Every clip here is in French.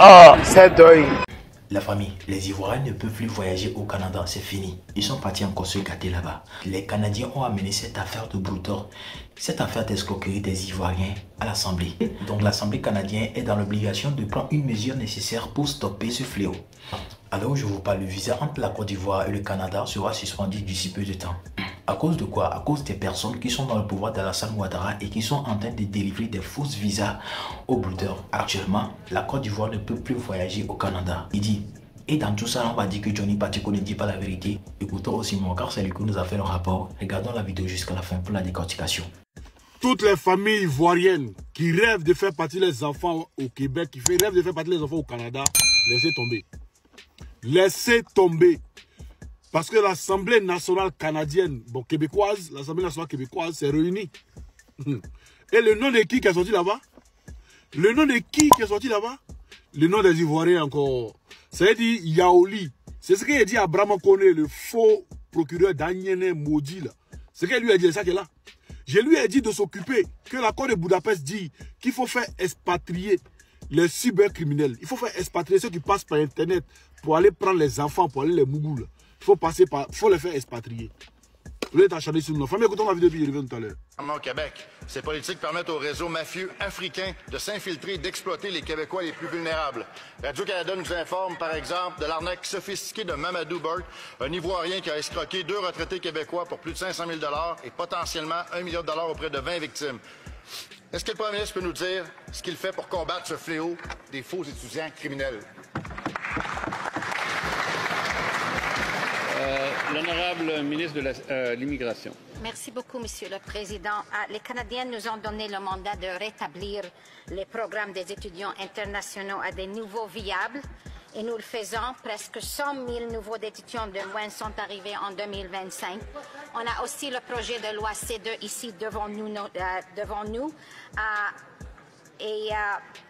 Oh, c'est deuil. La famille, les Ivoiriens ne peuvent plus voyager au Canada, c'est fini. Ils sont partis encore se gâter là-bas. Les Canadiens ont amené cette affaire de brouteur, cette affaire d'escroquerie des Ivoiriens à l'Assemblée. Donc l'Assemblée canadienne est dans l'obligation de prendre une mesure nécessaire pour stopper ce fléau. Alors je vous parle, le visa entre la Côte d'Ivoire et le Canada sera suspendu d'ici peu de temps. À cause de quoi? À cause des personnes qui sont dans le pouvoir d'Alassane Ouattara et qui sont en train de délivrer des fausses visas aux brouteurs. Actuellement, la Côte d'Ivoire ne peut plus voyager au Canada. Il dit, et dans tout ça, on va dire que Johnny Patiko ne dit pas la vérité. Écoutons aussi mon car c'est lui qui nous a fait le rapport. Regardons la vidéo jusqu'à la fin pour la décortication. Toutes les familles ivoiriennes qui rêvent de faire partir les enfants au Québec, qui rêvent de faire partir les enfants au Canada, laissez tomber. Laissez tomber. Parce que l'Assemblée nationale canadienne, bon, québécoise, l'Assemblée nationale québécoise s'est réunie. Et le nom de qui est sorti là-bas? Le nom de qui est sorti là-bas? Le nom des Ivoiriens encore. Ça veut dire Yaoli. C'est ce qu'il a dit à Abraham Kone, le faux procureur d'Anyene maudit là. C'est ce qu'il lui a dit, c'est ça qui est là. Je lui ai dit de s'occuper, que l'accord de Budapest dit qu'il faut faire expatrier les cybercriminels. Il faut faire expatrier ceux qui passent par Internet pour aller prendre les enfants, pour aller les mougoules. Il faut les faire expatrier. Vous êtes acharné sur nous. Famille, écoutons la vidéo puis je reviens tout à l'heure. Au Québec, ces politiques permettent aux réseaux mafieux africains de s'infiltrer et d'exploiter les Québécois les plus vulnérables. Radio-Canada nous informe, par exemple, de l'arnaque sophistiquée de Mamadou Burke, un Ivoirien qui a escroqué 2 retraités québécois pour plus de 500 000 $ et potentiellement 1 million de dollars auprès de 20 victimes. Est-ce que le Premier ministre peut nous dire ce qu'il fait pour combattre ce fléau des faux étudiants criminels? L'honorable ministre de l'Immigration. Merci beaucoup, Monsieur le Président. Les Canadiens nous ont donné le mandat de rétablir les programmes des étudiants internationaux à des niveaux viables et nous le faisons. Presque 100 000 nouveaux étudiants de moins sont arrivés en 2025. On a aussi le projet de loi C2 ici devant nous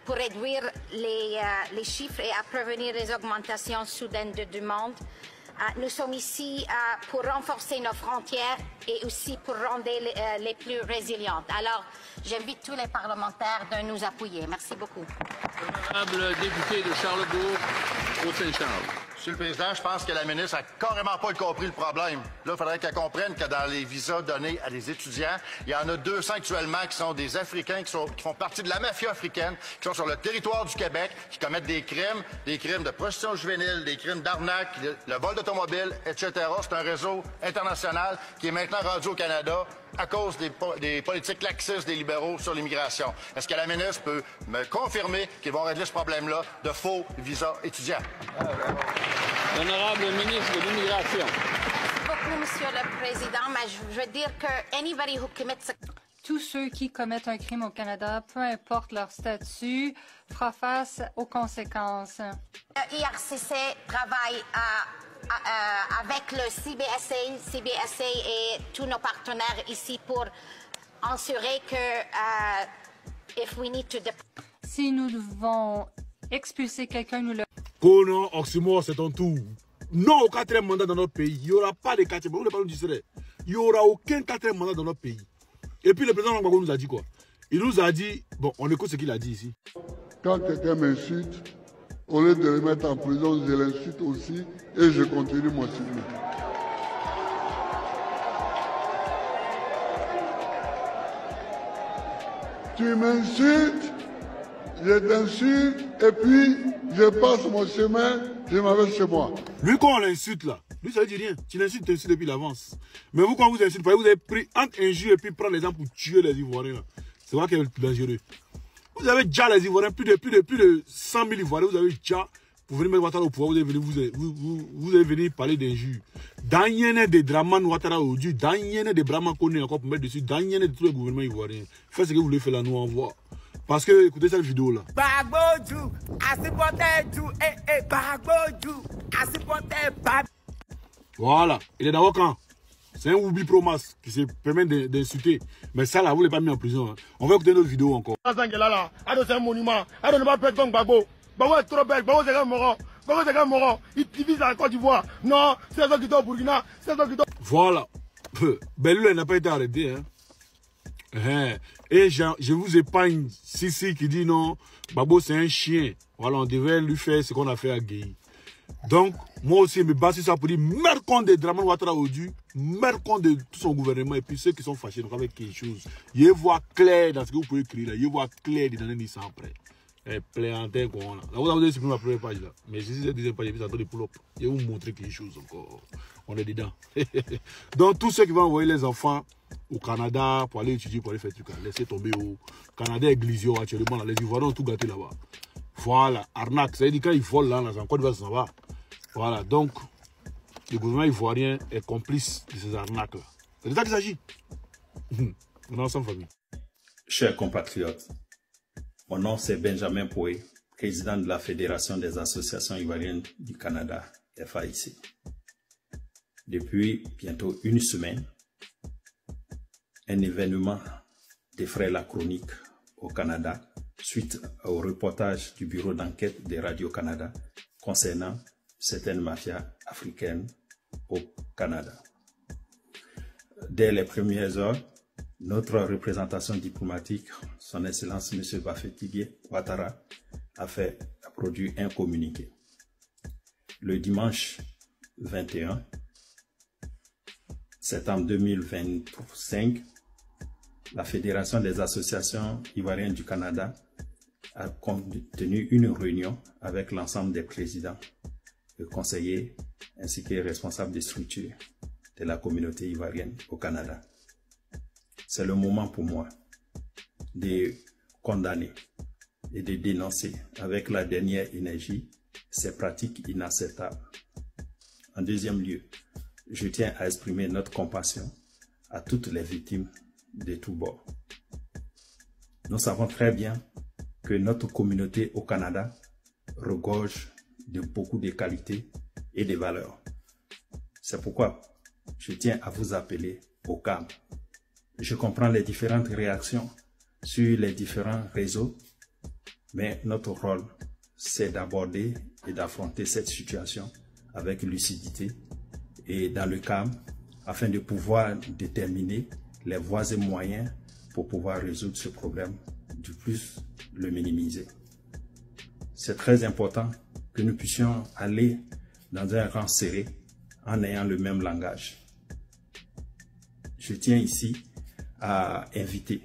pour réduire les chiffres et à prévenir les augmentations soudaines de demande. Nous sommes ici pour renforcer nos frontières et aussi pour rendre les plus résilientes. Alors, j'invite tous les parlementaires de nous appuyer. Merci beaucoup. Honorable député de Charlebourg, Haut-Saint-Charles. Monsieur le Président, je pense que la ministre n'a carrément pas compris le problème. Là, il faudrait qu'elle comprenne que dans les visas donnés à des étudiants, il y en a 200 actuellement qui sont des Africains, qui font partie de la mafia africaine, qui sont sur le territoire du Québec, qui commettent des crimes de prostitution juvénile, des crimes d'arnaque, le vol d'automobile, etc. C'est un réseau international qui est maintenant rendu au Canada à cause des politiques laxistes des libéraux sur l'immigration. Est-ce que la ministre peut me confirmer qu'ils vont régler ce problème-là de faux visas étudiants? L'honorable ministre de l'Immigration. Merci beaucoup, Monsieur le Président. Mais je veux dire que anybody who commits tous ceux qui commettent un crime au Canada, peu importe leur statut, fera face aux conséquences. IRCC travaille avec le CBSA et tous nos partenaires ici pour assurer que si nous devons expulser quelqu'un, nous le... Kono, Oxymore, c'est ton tour. Non au 4e mandat dans notre pays. Il n'y aura pas de 4e mandat. Il n'y aura aucun 4e mandat dans notre pays. Et puis le président Gbagbo nous a dit quoi? Il nous a dit, bon, on écoute ce qu'il a dit ici. Quand quelqu'un m'insulte, au lieu de le mettre en prison, je l'insulte aussi et je continue mon cycle. Tu m'insultes, je t'insulte et puis je passe mon chemin, je m'en vais chez moi. Lui, quand on l'insulte là, lui ça ne dit rien. Tu l'insultes, tu l'insultes depuis l'avance. Mais vous, quand vous insultez, vous avez pris entre injures et puis prendre les gens pour tuer les Ivoiriens. C'est vrai qu'il est dangereux. Vous avez déjà les Ivoiriens, plus de 100 000 Ivoiriens, vous avez déjà, pour venir mettre Ouattara au pouvoir, vous avez venu parler d'injures. Dans Yéné de Draman Ouattara au Dieu, dans Yéné de Brahma Kone encore pour mettre dessus, dans Yéné de tous les gouvernements ivoiriens. Faites ce que vous voulez faire là, nous envoie. Parce que, écoutez cette vidéo là. Voilà, il est d'abord quand c'est un Oubi Promas qui se permet d'insulter. Mais ça là, vous ne l'avez pas mis en prison. Hein. On va écouter notre vidéo encore. C'est un monument. Gbagbo est trop belle. Gbagbo c'est un moron. Gbagbo c'est un moron. Il divise la Côte d'Ivoire. Non, c'est ça qui est au Burkina. C'est ça qui est au... Voilà. Ben lui, il n'a pas été arrêté. Hein. Et je vous épargne Sissi qui dit non, Babo c'est un chien. Voilà, on devait lui faire ce qu'on a fait à Guéhi. Donc, moi aussi, je me base sur ça pour dire merde contre de Dramane Ouattara Odu, merde contre de tout son gouvernement et puis ceux qui sont fâchés donc avec quelque chose. Je vois clair dans ce que vous pouvez écrire là. Je vois clair dans les ça après. Plaisantin qu'on a. Là, vous avez supprimé ma première page là. Mais si c'est la deuxième page, je vais vous pull-up. Je vais vous montrer quelque chose encore. On est dedans. Donc, tous ceux qui vont envoyer les enfants au Canada pour aller étudier, pour aller faire truc, laissez tomber au Canada Eglisio actuellement. Là, les Ivoiriens ont tout gâté là-bas. Voilà, arnaque. Ça veut dire quand ils volent là, en Côte d'Ivoire, ça va. Voilà, donc, le gouvernement ivoirien est complice de ces arnaques là. C'est de ça qu'il s'agit. On est ensemble, famille. Chers compatriotes, mon nom c'est Benjamin Poué, président de la Fédération des associations ivoiriennes du Canada, FAIC. Depuis bientôt une semaine, un événement défraie la chronique au Canada suite au reportage du bureau d'enquête de Radio-Canada concernant certaines mafias africaines au Canada. Dès les premières heures, notre représentation diplomatique, son Excellence M. Bafétigui Ouattara, a produit un communiqué. Le dimanche 21 septembre 2025, la Fédération des associations ivoiriennes du Canada a tenu une réunion avec l'ensemble des présidents, les conseillers ainsi que les responsables des structures de la communauté ivoirienne au Canada. C'est le moment pour moi de condamner et de dénoncer avec la dernière énergie ces pratiques inacceptables. En deuxième lieu, je tiens à exprimer notre compassion à toutes les victimes de tous bords. Nous savons très bien que notre communauté au Canada regorge de beaucoup de qualités et de valeurs. C'est pourquoi je tiens à vous appeler au calme. Je comprends les différentes réactions sur les différents réseaux, mais notre rôle, c'est d'aborder et d'affronter cette situation avec lucidité et dans le calme, afin de pouvoir déterminer les voies et moyens pour pouvoir résoudre ce problème, du plus le minimiser. C'est très important que nous puissions aller dans un rang serré en ayant le même langage. Je tiens ici à inviter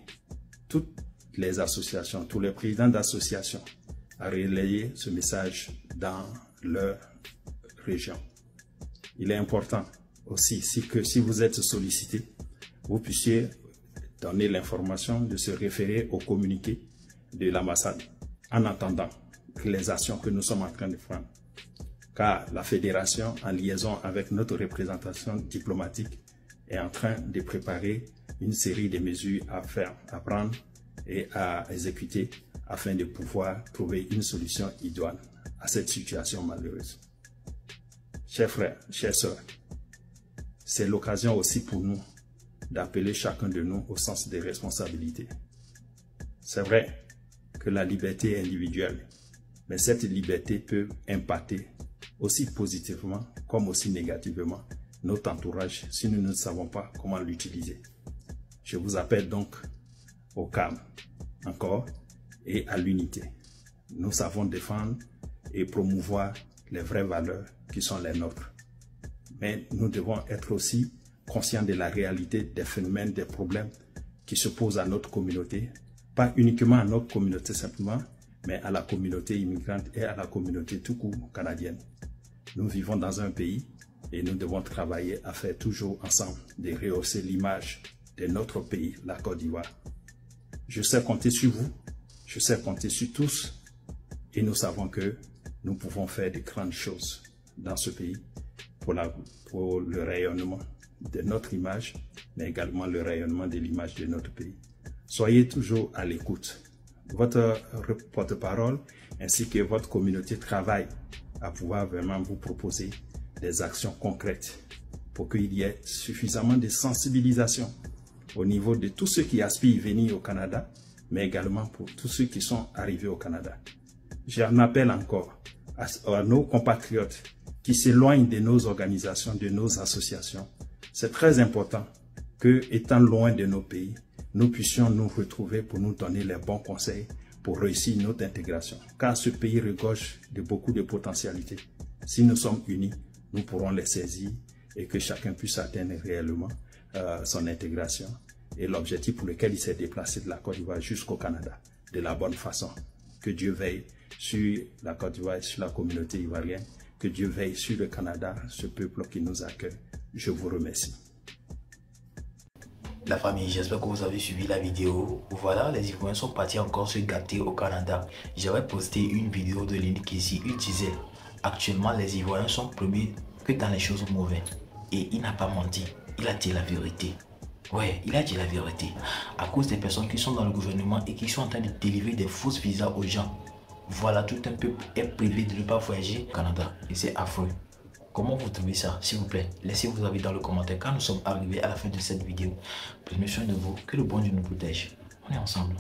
toutes les associations, tous les présidents d'associations à relayer ce message dans leur région. Il est important aussi que si vous êtes sollicité, vous puissiez donner l'information de se référer au communiqué de l'ambassade en attendant les actions que nous sommes en train de prendre. Car la fédération, en liaison avec notre représentation diplomatique, est en train de préparer une série de mesures à prendre et à exécuter afin de pouvoir trouver une solution idoine à cette situation malheureuse. Chers frères, chères sœurs, c'est l'occasion aussi pour nous d'appeler chacun de nous au sens des responsabilités. C'est vrai que la liberté est individuelle, mais cette liberté peut impacter aussi positivement comme aussi négativement notre entourage si nous ne savons pas comment l'utiliser. Je vous appelle donc au calme, encore, et à l'unité. Nous savons défendre et promouvoir les vraies valeurs qui sont les nôtres. Mais nous devons être aussi conscients de la réalité des phénomènes, des problèmes qui se posent à notre communauté, pas uniquement à notre communauté simplement, mais à la communauté immigrante et à la communauté tout court canadienne. Nous vivons dans un pays et nous devons travailler à faire toujours ensemble de rehausser l'image de notre pays, la Côte d'Ivoire. Je sais compter sur vous, je sais compter sur tous et nous savons que nous pouvons faire de grandes choses dans ce pays pour le rayonnement de notre image, mais également le rayonnement de l'image de notre pays. Soyez toujours à l'écoute. Votre porte-parole ainsi que votre communauté travaillent à pouvoir vraiment vous proposer des actions concrètes pour qu'il y ait suffisamment de sensibilisation au niveau de tous ceux qui aspirent à venir au Canada, mais également pour tous ceux qui sont arrivés au Canada. J'en appelle encore à nos compatriotes qui s'éloignent de nos organisations, de nos associations. C'est très important que, étant loin de nos pays, nous puissions nous retrouver pour nous donner les bons conseils pour réussir notre intégration. Car ce pays regorge de beaucoup de potentialités. Si nous sommes unis, nous pourrons les saisir et que chacun puisse atteindre réellement son intégration et l'objectif pour lequel il s'est déplacé de la Côte d'Ivoire jusqu'au Canada de la bonne façon. Que Dieu veille sur la Côte d'Ivoire, sur la communauté ivoirienne, que Dieu veille sur le Canada, ce peuple qui nous accueille. Je vous remercie. La famille, j'espère que vous avez suivi la vidéo. Voilà, les Ivoiriens sont partis encore se gâter au Canada. J'avais posté une vidéo de Lini Kessi. Il disait, actuellement les Ivoiriens sont premiers que dans les choses mauvaises. Et il n'a pas menti, il a dit la vérité. Ouais, il a dit la vérité. À cause des personnes qui sont dans le gouvernement et qui sont en train de délivrer des fausses visas aux gens. Voilà, tout un peuple est privé de ne pas voyager au Canada. Et c'est affreux. Comment vous trouvez ça? S'il vous plaît, laissez vos avis dans le commentaire. Quand nous sommes arrivés à la fin de cette vidéo, prenez soin de vous, que le bon Dieu nous protège. On est ensemble.